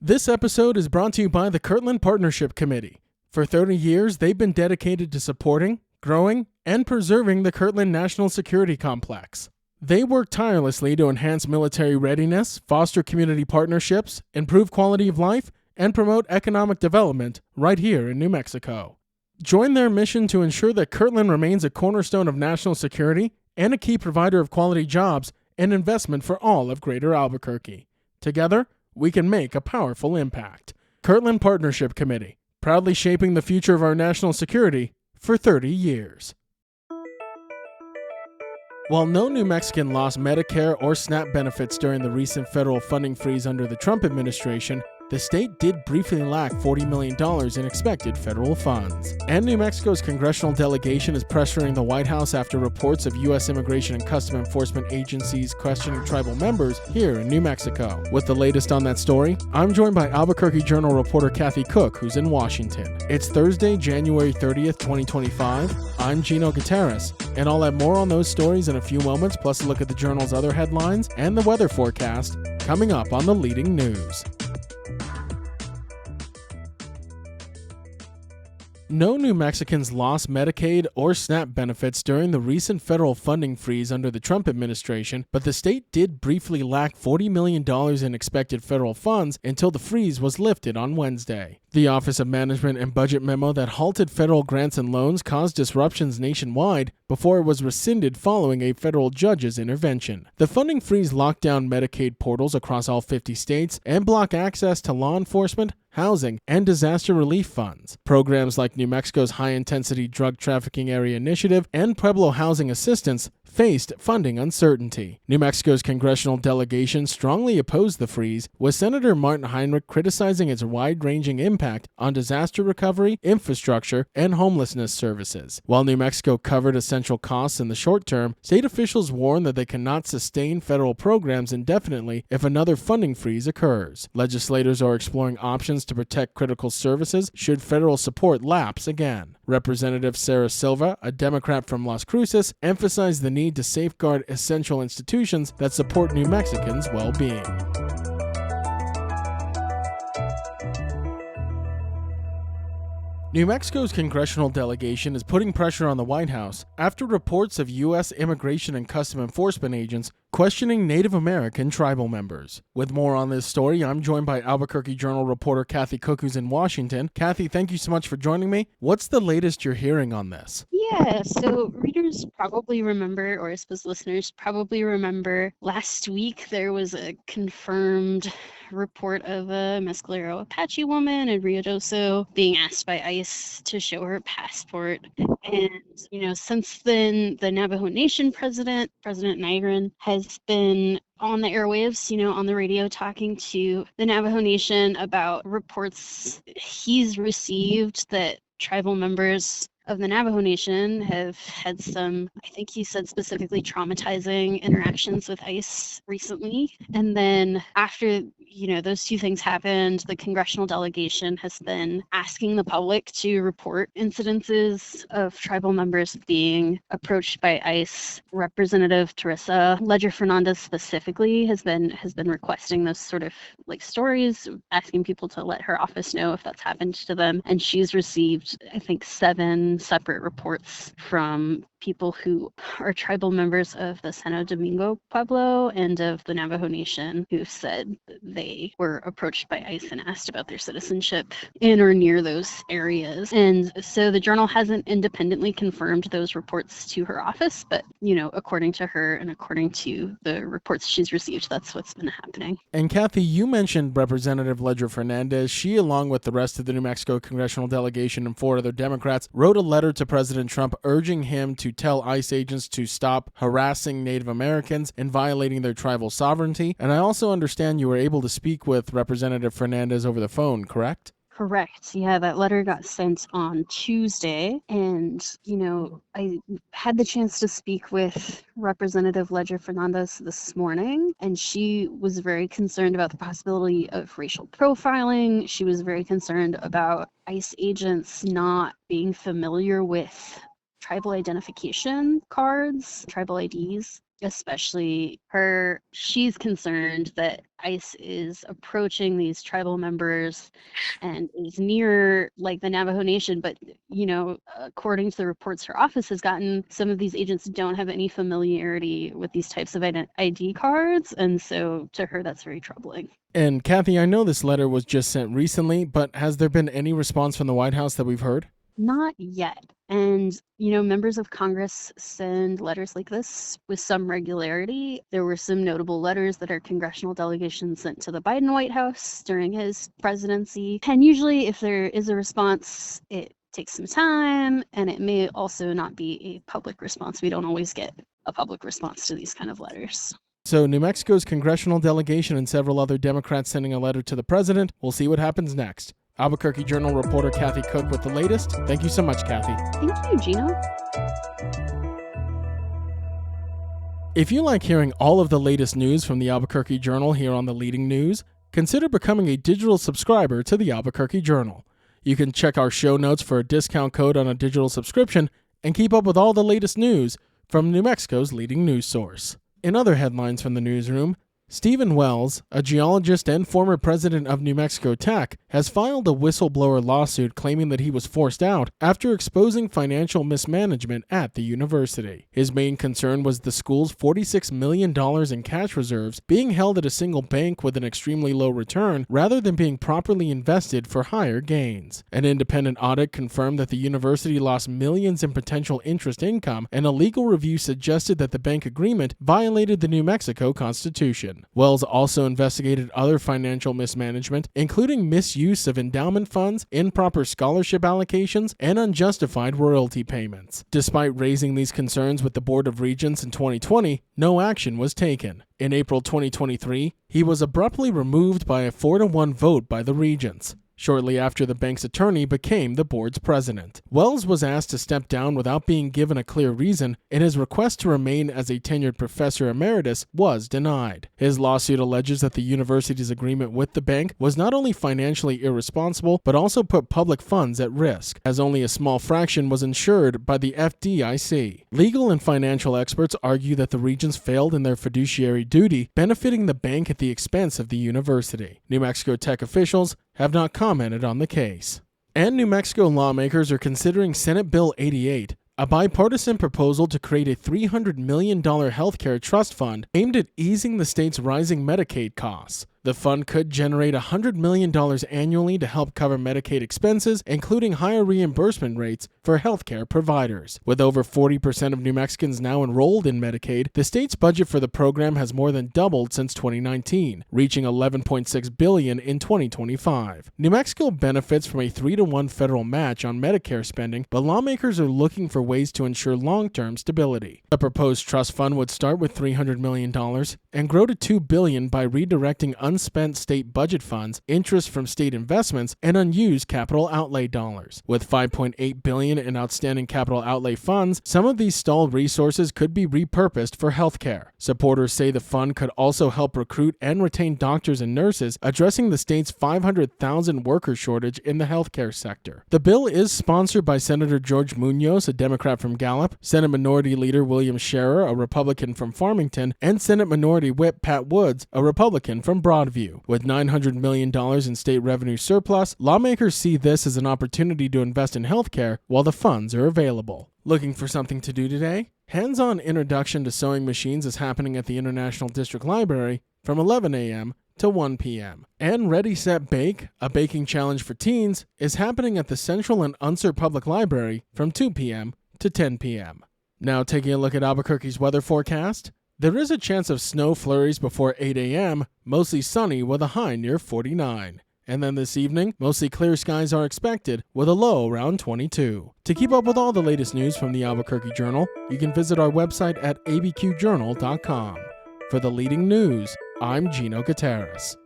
This episode is brought to you by the Kirtland Partnership Committee. For 30 years, they've been dedicated to supporting, growing, and preserving the Kirtland National Security Complex. They work tirelessly to enhance military readiness, foster community partnerships, improve quality of life, and promote economic development right here in New Mexico. Join their mission to ensure that Kirtland remains a cornerstone of national security and a key provider of quality jobs and investment for all of Greater Albuquerque. Together, we can make a powerful impact. Kirtland Partnership Committee, proudly shaping the future of our national security for 30 years. While no New Mexican lost Medicare or SNAP benefits during the recent federal funding freeze under the Trump administration, the state did briefly lack $40 million in expected federal funds. And New Mexico's congressional delegation is pressuring the White House after reports of U.S. Immigration and Custom Enforcement agencies questioning tribal members here in New Mexico. With the latest on that story, I'm joined by Albuquerque Journal reporter Cathy Cook, who's in Washington. It's Thursday, January 30th, 2025. I'm Gino Gutierrez, and I'll have more on those stories in a few moments, plus a look at the Journal's other headlines and the weather forecast coming up on the leading news. No New Mexicans lost Medicaid or SNAP benefits during the recent federal funding freeze under the Trump administration, but the state did briefly lack $40 million in expected federal funds until the freeze was lifted on Wednesday. The Office of Management and Budget memo that halted federal grants and loans caused disruptions nationwide before it was rescinded following a federal judge's intervention. The funding freeze locked down Medicaid portals across all 50 states and blocked access to law enforcement, housing, and disaster relief funds. Programs like New Mexico's High-Intensity Drug Trafficking Area Initiative and Pueblo Housing Assistance faced funding uncertainty. New Mexico's congressional delegation strongly opposed the freeze, with Senator Martin Heinrich criticizing its wide-ranging impact on disaster recovery, infrastructure, and homelessness services. While New Mexico covered essential costs in the short term, state officials warn that they cannot sustain federal programs indefinitely if another funding freeze occurs. Legislators are exploring options to protect critical services should federal support lapse again. Representative Sarah Silva, a Democrat from Las Cruces, emphasized the need to safeguard essential institutions that support New Mexicans' well-being. New Mexico's congressional delegation is putting pressure on the White House after reports of U.S. Immigration and Custom Enforcement agents questioning Native American tribal members. With more on this story, I'm joined by Albuquerque Journal reporter Cathy Cook, who's in Washington. Cathy, thank you so much for joining me. What's the latest you're hearing on this? Yeah, so readers probably remember, or I suppose listeners probably remember, last week there was a confirmed report of a Mescalero Apache woman in Rio Doso being asked by ICE to show her passport. And, since then, the Navajo Nation President Nygren, has been on the airwaves, on the radio, talking to the Navajo Nation about reports he's received that tribal members of the Navajo Nation have had some, I think he said specifically, traumatizing interactions with ICE recently. And then after, those two things happened, the congressional delegation has been asking the public to report incidences of tribal members being approached by ICE. Representative Teresa Ledger Fernandez specifically has been requesting those sort of stories, asking people to let her office know if that's happened to them. And she's received, I think, 7 separate reports from people who are tribal members of the Santo Domingo Pueblo and of the Navajo Nation who said they were approached by ICE and asked about their citizenship in or near those areas. And so the Journal hasn't independently confirmed those reports to her office, but, according to her and according to the reports she's received, that's what's been happening. And Cathy, you mentioned Representative Ledger Fernandez. She, along with the rest of the New Mexico congressional delegation and 4 other Democrats, wrote a letter to President Trump urging him to tell ICE agents to stop harassing Native Americans and violating their tribal sovereignty. And I also understand you were able to speak with Representative Fernandez over the phone, correct? Correct. Yeah, that letter got sent on Tuesday. And, I had the chance to speak with Representative Ledger Fernandez this morning, and she was very concerned about the possibility of racial profiling. She was very concerned about ICE agents not being familiar with tribal identification cards, tribal IDs. especially she's concerned that ICE is approaching these tribal members and is near like the Navajo Nation. But, according to the reports her office has gotten, some of these agents don't have any familiarity with these types of ID cards. And so to her, that's very troubling. And Kathy, I know this letter was just sent recently, but has there been any response from the White House that we've heard? Not yet. And, members of Congress send letters like this with some regularity. There were some notable letters that our congressional delegation sent to the Biden White House during his presidency. And usually if there is a response, it takes some time, and it may also not be a public response. We don't always get a public response to these kind of letters. So New Mexico's congressional delegation and several other Democrats sending a letter to the president. We'll see what happens next. Albuquerque Journal reporter Cathy Cook with the latest. Thank you so much, Kathy. Thank you, Gino. If you like hearing all of the latest news from the Albuquerque Journal here on the Leading News, consider becoming a digital subscriber to the Albuquerque Journal. You can check our show notes for a discount code on a digital subscription and keep up with all the latest news from New Mexico's leading news source. In other headlines from the newsroom, Stephen Wells, a geologist and former president of New Mexico Tech, has filed a whistleblower lawsuit claiming that he was forced out after exposing financial mismanagement at the university. His main concern was the school's $46 million in cash reserves being held at a single bank with an extremely low return rather than being properly invested for higher gains. An independent audit confirmed that the university lost millions in potential interest income, and a legal review suggested that the bank agreement violated the New Mexico Constitution. Wells also investigated other financial mismanagement, including misuse of endowment funds, improper scholarship allocations, and unjustified royalty payments. Despite raising these concerns with the Board of Regents in 2020, no action was taken. In April 2023, he was abruptly removed by a 4-1 vote by the Regents, shortly after the bank's attorney became the board's president. Wells was asked to step down without being given a clear reason, and his request to remain as a tenured professor emeritus was denied. His lawsuit alleges that the university's agreement with the bank was not only financially irresponsible, but also put public funds at risk, as only a small fraction was insured by the FDIC. Legal and financial experts argue that the Regents failed in their fiduciary duty, benefiting the bank at the expense of the university. New Mexico Tech officials have not commented on the case. And New Mexico lawmakers are considering Senate Bill 88, a bipartisan proposal to create a $300 million healthcare trust fund aimed at easing the state's rising Medicaid costs. The fund could generate $100 million annually to help cover Medicaid expenses, including higher reimbursement rates for healthcare providers. With over 40% of New Mexicans now enrolled in Medicaid, the state's budget for the program has more than doubled since 2019, reaching $11.6 billion in 2025. New Mexico benefits from a 3-1 federal match on Medicare spending, but lawmakers are looking for ways to ensure long-term stability. The proposed trust fund would start with $300 million and grow to $2 billion by redirecting unspent state budget funds, interest from state investments, and unused capital outlay dollars. With $5.8 billion in outstanding capital outlay funds, some of these stalled resources could be repurposed for healthcare. Supporters say the fund could also help recruit and retain doctors and nurses, addressing the state's 500,000 worker shortage in the healthcare sector. The bill is sponsored by Senator George Munoz, a Democrat from Gallup, Senate Minority Leader William Scherer, a Republican from Farmington, and Senate Minority Whip Pat Woods, a Republican from Broadview. With $900 million in state revenue surplus, lawmakers see this as an opportunity to invest in healthcare while the funds are available. Looking for something to do today? Hands-on introduction to sewing machines is happening at the International District Library from 11 a.m. to 1 p.m. And Ready, Set, Bake, a baking challenge for teens, is happening at the Central and Unser Public Library from 2 p.m. to 10 p.m. Now taking a look at Albuquerque's weather forecast. There is a chance of snow flurries before 8 a.m., mostly sunny with a high near 49. And then this evening, mostly clear skies are expected with a low around 22. To keep up with all the latest news from the Albuquerque Journal, you can visit our website at abqjournal.com. For the leading news, I'm Gino Gutierrez.